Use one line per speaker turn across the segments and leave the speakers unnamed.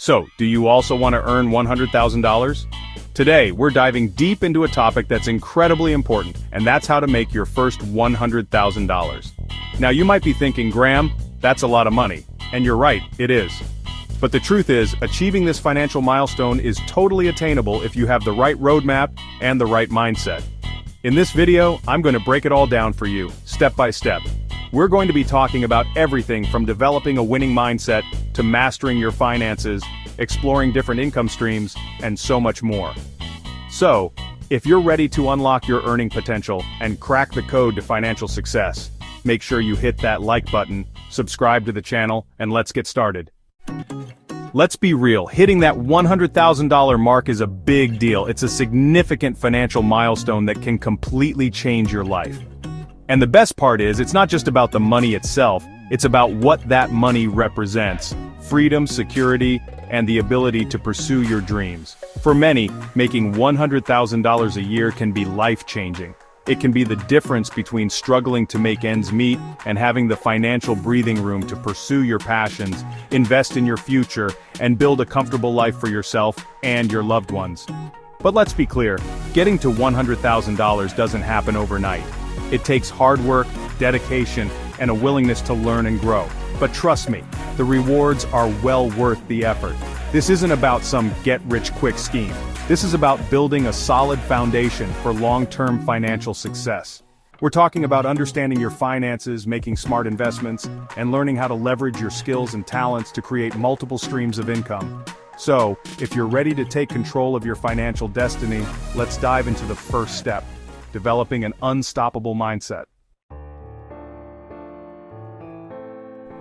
So, do you also want to earn $100,000? Today, we're diving deep into a topic that's incredibly important, and that's how to make your first $100,000. Now, you might be thinking, Graham, that's a lot of money. And you're right, it is. But the truth is, achieving this financial milestone is totally attainable if you have the right roadmap and the right mindset. In this video, I'm going to break it all down for you, step by step. We're going to be talking about everything from developing a winning mindset to mastering your finances, exploring different income streams, and so much more. So, if you're ready to unlock your earning potential and crack the code to financial success, make sure you hit that like button, subscribe to the channel, and let's get started. Let's be real, hitting that $100,000 mark is a big deal. It's a significant financial milestone that can completely change your life. And the best part is, it's not just about the money itself, it's about what that money represents: freedom, security, and the ability to pursue your dreams. For many, making $100,000 a year can be life-changing. It can be the difference between struggling to make ends meet and having the financial breathing room to pursue your passions, invest in your future, and build a comfortable life for yourself and your loved ones. But let's be clear, getting to $100,000 doesn't happen overnight. It takes hard work, dedication, and a willingness to learn and grow. But trust me, the rewards are well worth the effort. This isn't about some get-rich-quick scheme. This is about building a solid foundation for long-term financial success. We're talking about understanding your finances, making smart investments, and learning how to leverage your skills and talents to create multiple streams of income. So, if you're ready to take control of your financial destiny, let's dive into the first step: developing an unstoppable mindset.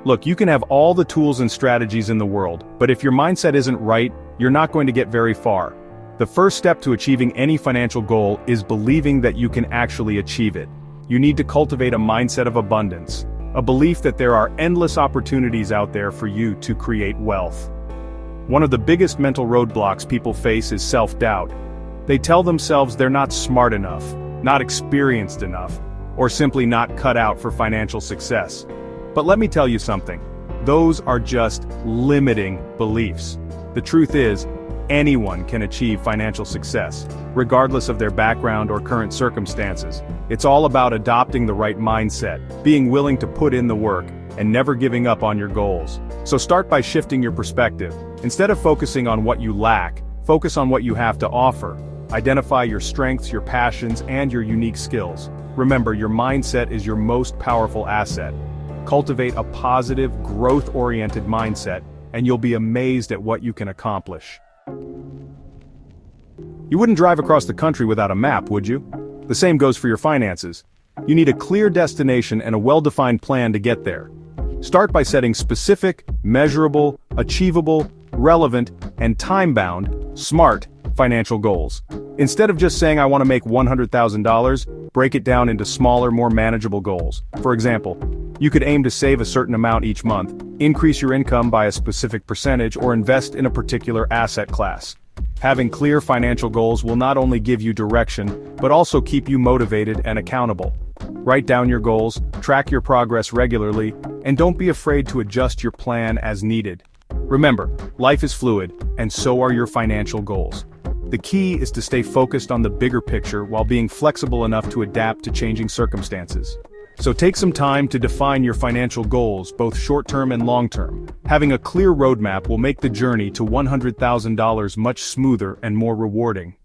Look, you can have all the tools and strategies in the world, but if your mindset isn't right, you're not going to get very far. The first step to achieving any financial goal is believing that you can actually achieve it. You need to cultivate a mindset of abundance, a belief that there are endless opportunities out there for you to create wealth. One of the biggest mental roadblocks people face is self-doubt. They tell themselves they're not smart enough, not experienced enough, or simply not cut out for financial success. But let me tell you something. Those are just limiting beliefs. The truth is, anyone can achieve financial success, regardless of their background or current circumstances. It's all about adopting the right mindset, being willing to put in the work, and never giving up on your goals. So start by shifting your perspective. Instead of focusing on what you lack, focus on what you have to offer. Identify your strengths, your passions, and your unique skills. Remember, your mindset is your most powerful asset. Cultivate a positive, growth-oriented mindset, and you'll be amazed at what you can accomplish. You wouldn't drive across the country without a map, would you? The same goes for your finances. You need a clear destination and a well-defined plan to get there. Start by setting specific, measurable, achievable, relevant, and time-bound, smart financial goals. Instead of just saying I want to make $100,000, break it down into smaller, more manageable goals. For example, you could aim to save a certain amount each month, increase your income by a specific percentage, or invest in a particular asset class. Having clear financial goals will not only give you direction, but also keep you motivated and accountable. Write down your goals, track your progress regularly, and don't be afraid to adjust your plan as needed. Remember, life is fluid, and so are your financial goals. The key is to stay focused on the bigger picture while being flexible enough to adapt to changing circumstances. So take some time to define your financial goals, both short-term and long-term. Having a clear roadmap will make the journey to $100,000 much smoother and more rewarding.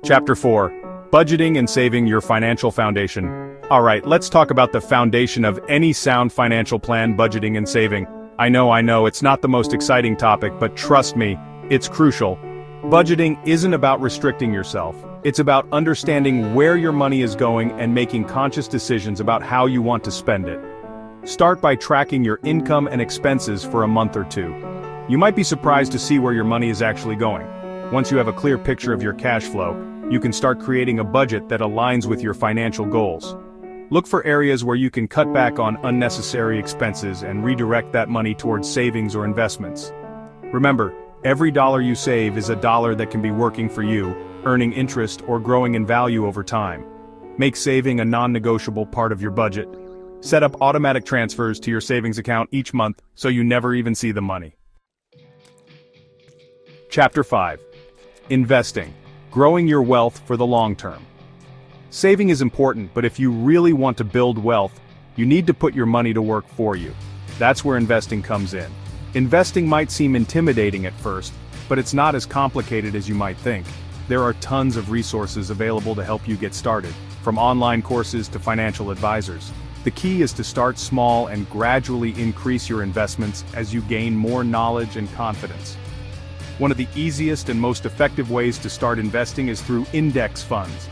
Chapter 4. Budgeting and saving your financial foundation. Alright, let's talk about the foundation of any sound financial plan: budgeting and saving. I know, it's not the most exciting topic, but trust me, it's crucial. Budgeting isn't about restricting yourself. It's about understanding where your money is going and making conscious decisions about how you want to spend it. Start by tracking your income and expenses for a month or two. You might be surprised to see where your money is actually going. Once you have a clear picture of your cash flow, you can start creating a budget that aligns with your financial goals. Look for areas where you can cut back on unnecessary expenses and redirect that money towards savings or investments. Remember, every dollar you save is a dollar that can be working for you, earning interest or growing in value over time. Make saving a non-negotiable part of your budget. Set up automatic transfers to your savings account each month so you never even see the money. Chapter 5. Investing. Growing your wealth for the long term. Saving is important, but if you really want to build wealth, you need to put your money to work for you. That's where investing comes in. Investing might seem intimidating at first, but it's not as complicated as you might think. There are tons of resources available to help you get started, from online courses to financial advisors. The key is to start small and gradually increase your investments as you gain more knowledge and confidence. One of the easiest and most effective ways to start investing is through index funds.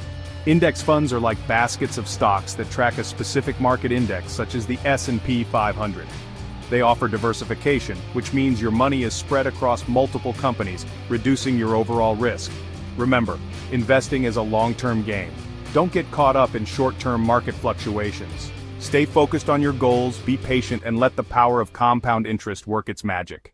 Index funds are like baskets of stocks that track a specific market index, such as the S&P 500. They offer diversification, which means your money is spread across multiple companies, reducing your overall risk. Remember, investing is a long-term game. Don't get caught up in short-term market fluctuations. Stay focused on your goals, be patient, and let the power of compound interest work its magic.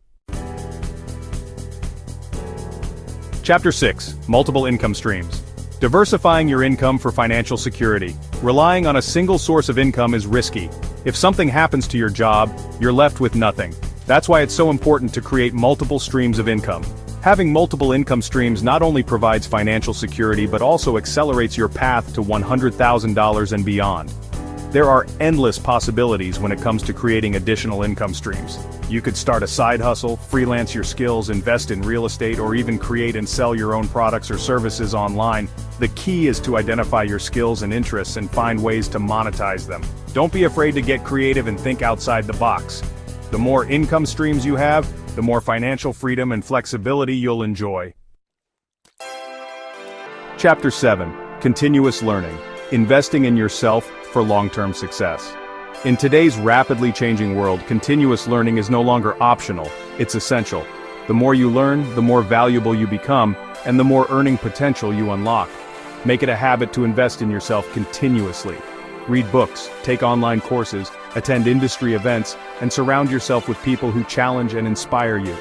Chapter 6. Multiple income streams. Diversifying your income for financial security. Relying on a single source of income is risky. If something happens to your job, you're left with nothing. That's why it's so important to create multiple streams of income. Having multiple income streams not only provides financial security but also accelerates your path to $100,000 and beyond. There are endless possibilities when it comes to creating additional income streams. You could start a side hustle, freelance your skills, invest in real estate, or even create and sell your own products or services online. The key is to identify your skills and interests and find ways to monetize them. Don't be afraid to get creative and think outside the box. The more income streams you have, the more financial freedom and flexibility you'll enjoy. Chapter 7. Continuous learning. Investing in yourself for long-term success. In today's rapidly changing world, continuous learning is no longer optional, it's essential. The more you learn, the more valuable you become, and the more earning potential you unlock. Make it a habit to invest in yourself continuously. Read books, take online courses, attend industry events, and surround yourself with people who challenge and inspire you.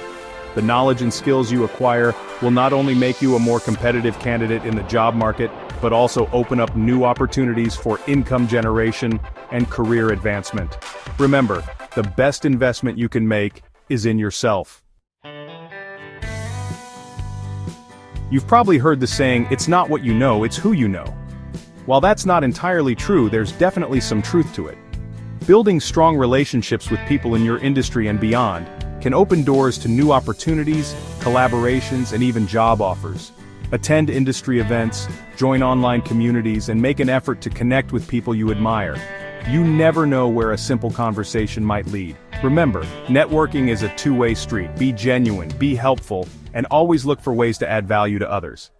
The knowledge and skills you acquire will not only make you a more competitive candidate in the job market, but also open up new opportunities for income generation and career advancement. Remember, the best investment you can make is in yourself. You've probably heard the saying, "It's not what you know, it's who you know." While that's not entirely true, there's definitely some truth to it. Building strong relationships with people in your industry and beyond can open doors to new opportunities, collaborations, and even job offers. Attend industry events, join online communities, and make an effort to connect with people you admire. You never know where a simple conversation might lead. Remember, networking is a two-way street. Be genuine, be helpful, and always look for ways to add value to others.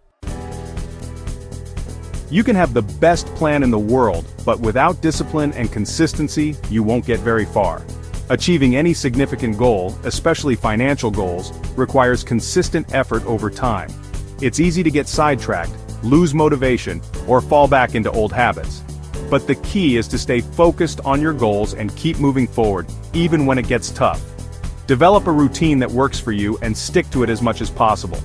You can have the best plan in the world, but without discipline and consistency, you won't get very far. Achieving any significant goal, especially financial goals, requires consistent effort over time. It's easy to get sidetracked, lose motivation, or fall back into old habits. But the key is to stay focused on your goals and keep moving forward, even when it gets tough. Develop a routine that works for you and stick to it as much as possible.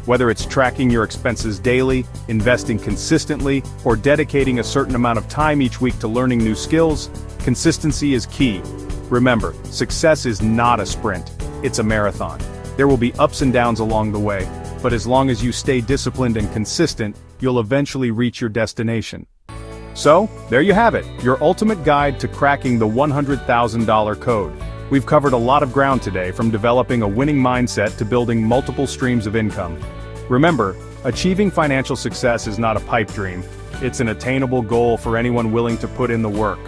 Whether it's tracking your expenses daily, investing consistently, or dedicating a certain amount of time each week to learning new skills, consistency is key. Remember, success is not a sprint, it's a marathon. There will be ups and downs along the way, but as long as you stay disciplined and consistent, you'll eventually reach your destination. So, there you have it, your ultimate guide to cracking the $100,000 code. We've covered a lot of ground today, from developing a winning mindset to building multiple streams of income. Remember, achieving financial success is not a pipe dream, it's an attainable goal for anyone willing to put in the work.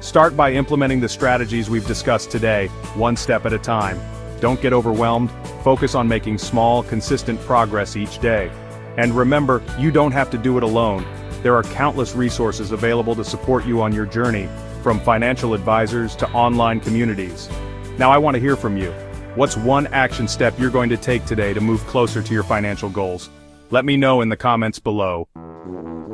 Start by implementing the strategies we've discussed today, one step at a time. Don't get overwhelmed, focus on making small, consistent progress each day. And remember, you don't have to do it alone. There are countless resources available to support you on your journey, from financial advisors to online communities. Now I want to hear from you. What's one action step you're going to take today to move closer to your financial goals? Let me know in the comments below.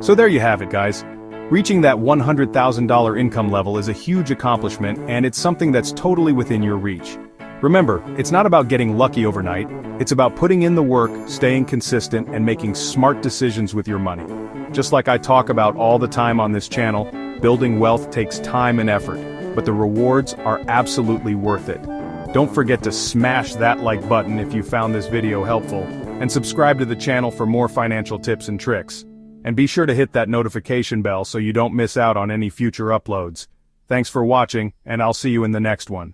So there you have it, guys. Reaching that $100,000 income level is a huge accomplishment, and it's something that's totally within your reach. Remember, it's not about getting lucky overnight, it's about putting in the work, staying consistent, and making smart decisions with your money. Just like I talk about all the time on this channel, building wealth takes time and effort, but the rewards are absolutely worth it. Don't forget to smash that like button if you found this video helpful, and subscribe to the channel for more financial tips and tricks. And be sure to hit that notification bell so you don't miss out on any future uploads. Thanks for watching, and I'll see you in the next one.